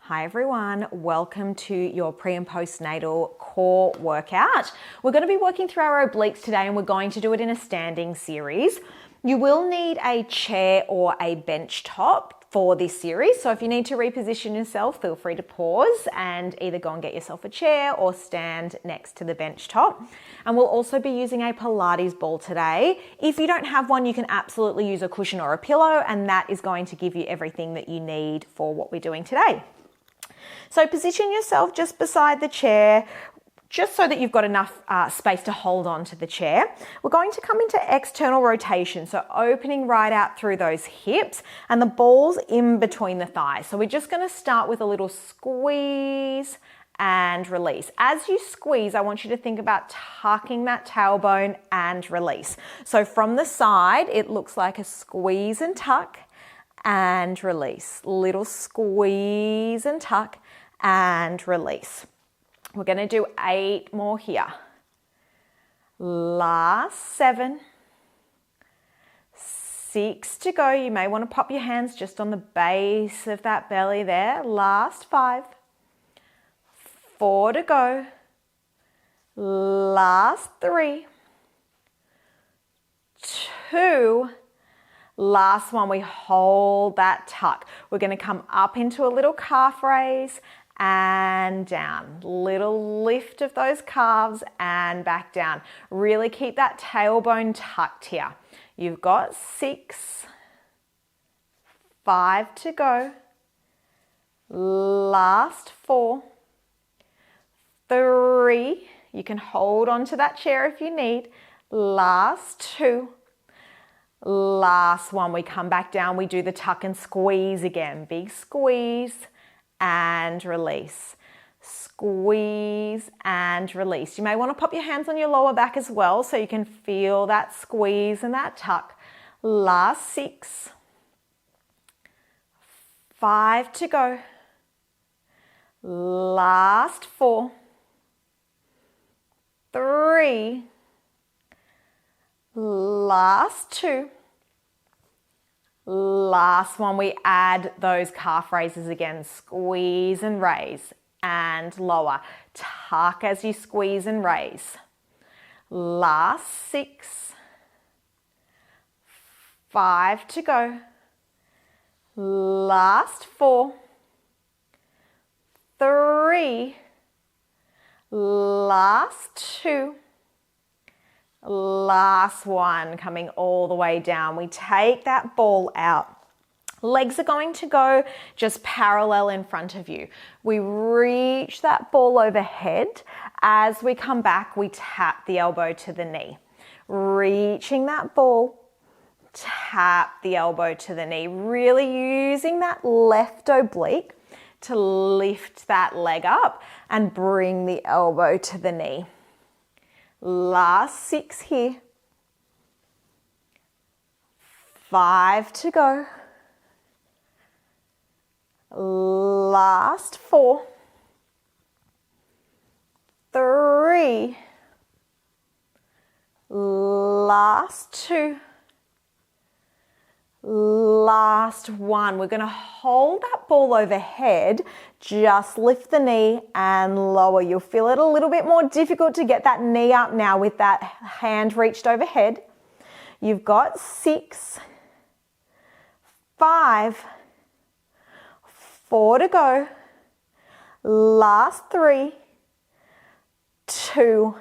Hi everyone, welcome to your pre and postnatal core workout. We're going to be working through our obliques today and we're going to do it in a standing series. You will need a chair or a bench top for this series. So if you need to reposition yourself, feel free to pause and either go and get yourself a chair or stand next to the bench top. And we'll also be using a Pilates ball today. If you don't have one, you can absolutely use a cushion or a pillow, and that is going to give you everything that you need for what we're doing today. So position yourself just beside the chair, just so that you've got enough space to hold on to the chair. We're going to come into external rotation, so opening right out through those hips and the ball's in between the thighs. So we're just going to start with a little squeeze and release. As you squeeze, I want you to think about tucking that tailbone and release. So from the side, it looks like a squeeze and tuck and release. Little squeeze and tuck and release. We're going to do 8 more here. Last 7. 6 to go. You may want to pop your hands just on the base of that belly there. Last 5. 4 to go. Last 3. 2. Last one, we hold that tuck. We're going to come up into a little calf raise and down. Little lift of those calves and back down. Really keep that tailbone tucked here. You've got 6, 5 to go. Last 4, 3. You can hold onto that chair if you need. Last 2. Last one, we come back down, we do the tuck and squeeze again. Big squeeze and release. Squeeze and release. You may want to pop your hands on your lower back as well so you can feel that squeeze and that tuck. Last 6. 5 to go. Last 4. 3. Last 2. Last one, we add those calf raises again. Squeeze and raise and lower. Tuck as you squeeze and raise. Last 6. 5 to go. Last 4. 3. Last 2. Last one, coming all the way down. We take that ball out. Legs are going to go just parallel in front of you. We reach that ball overhead. As we come back, we tap the elbow to the knee. Reaching that ball, tap the elbow to the knee. Really using that left oblique to lift that leg up and bring the elbow to the knee. Last 6 here. 5 to go. Last 4. 3. Last 2. Last 1. We're going to hold that ball overhead. Just lift the knee and lower. You'll feel it a little bit more difficult to get that knee up now with that hand reached overhead. You've got 6, 5, 4 to go. Last 3, 2,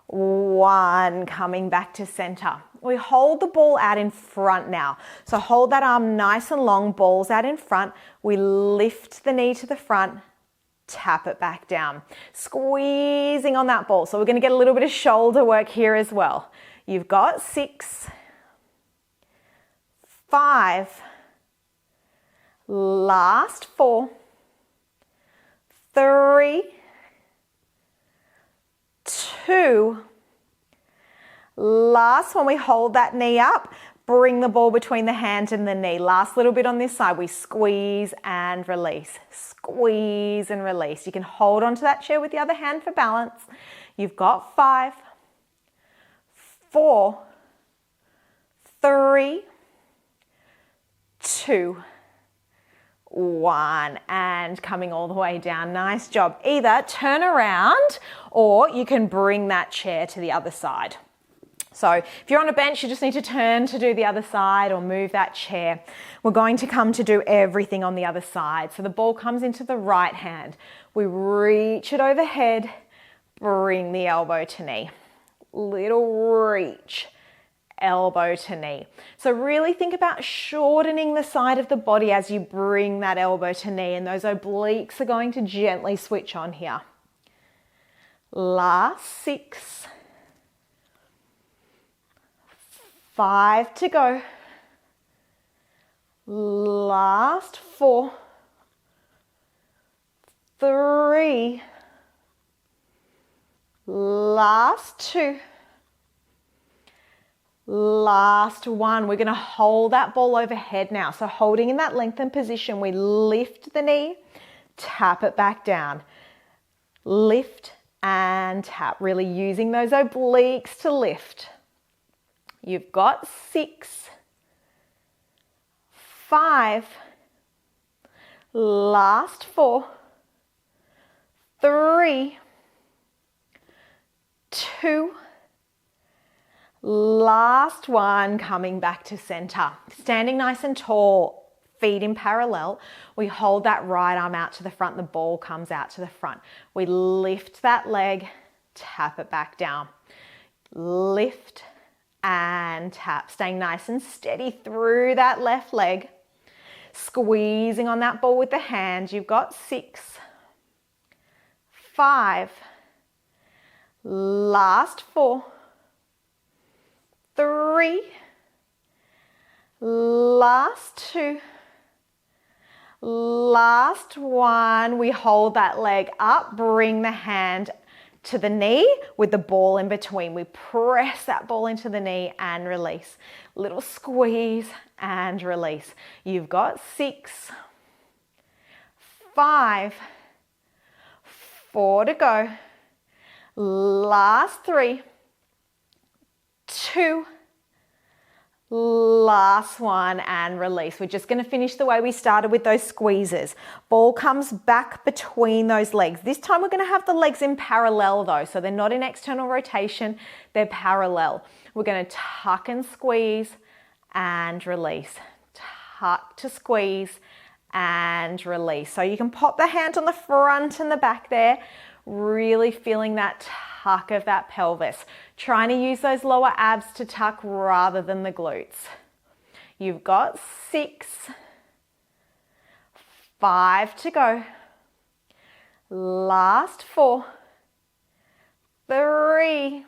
1. Coming back to center. We hold the ball out in front now. So hold that arm nice and long, balls out in front. We lift the knee to the front, tap it back down. Squeezing on that ball. So we're going to get a little bit of shoulder work here as well. You've got 6, 5, last 4, 3, 2, last one, we hold that knee up, bring the ball between the hand and the knee. Last little bit on this side, we squeeze and release. Squeeze and release. You can hold onto that chair with the other hand for balance. You've got 5, 4, 3, 2, 1, and coming all the way down. Nice job. Either turn around or you can bring that chair to the other side. So if you're on a bench, you just need to turn to do the other side or move that chair. We're going to come to do everything on the other side. So the ball comes into the right hand. We reach it overhead, bring the elbow to knee. Little reach, elbow to knee. So really think about shortening the side of the body as you bring that elbow to knee, and those obliques are going to gently switch on here. Last 6. 5 to go. Last 4. 3. Last 2. Last 1. We're going to hold that ball overhead now. So holding in that lengthened position, we lift the knee, tap it back down. Lift and tap, really using those obliques to lift. You've got 6, 5, last 4, 3, 2, last 1, coming back to center. Standing nice and tall, feet in parallel. We hold that right arm out to the front, the ball comes out to the front. We lift that leg, tap it back down. Lift and tap, staying nice and steady through that left leg. Squeezing on that ball with the hand. You've got 6, 5, last 4, 3, last 2, last 1. We hold that leg up, bring the hand to the knee with the ball in between. We press that ball into the knee and release. Little squeeze and release. You've got 6, 5, 4 to go. Last 3, 2, last 1, and release. We're just going to finish the way we started with those squeezes. Ball comes back between those legs. This time we're going to have the legs in parallel though, so they're not in external rotation, they're parallel. We're going to tuck and squeeze and release. Tuck to squeeze and release. So you can pop the hand on the front and the back there, really feeling that tuck of that pelvis. Trying to use those lower abs to tuck rather than the glutes. You've got 6, 5 to go. Last 4, 3,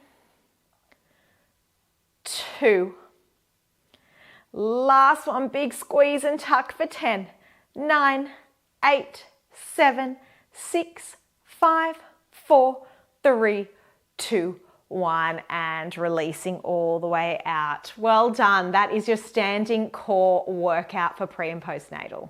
2. Last 1, big squeeze and tuck for 10, 9, 8, 7, 6, 5, 4, 3, 2, 1, and releasing all the way out. Well done. That is your standing core workout for pre and postnatal.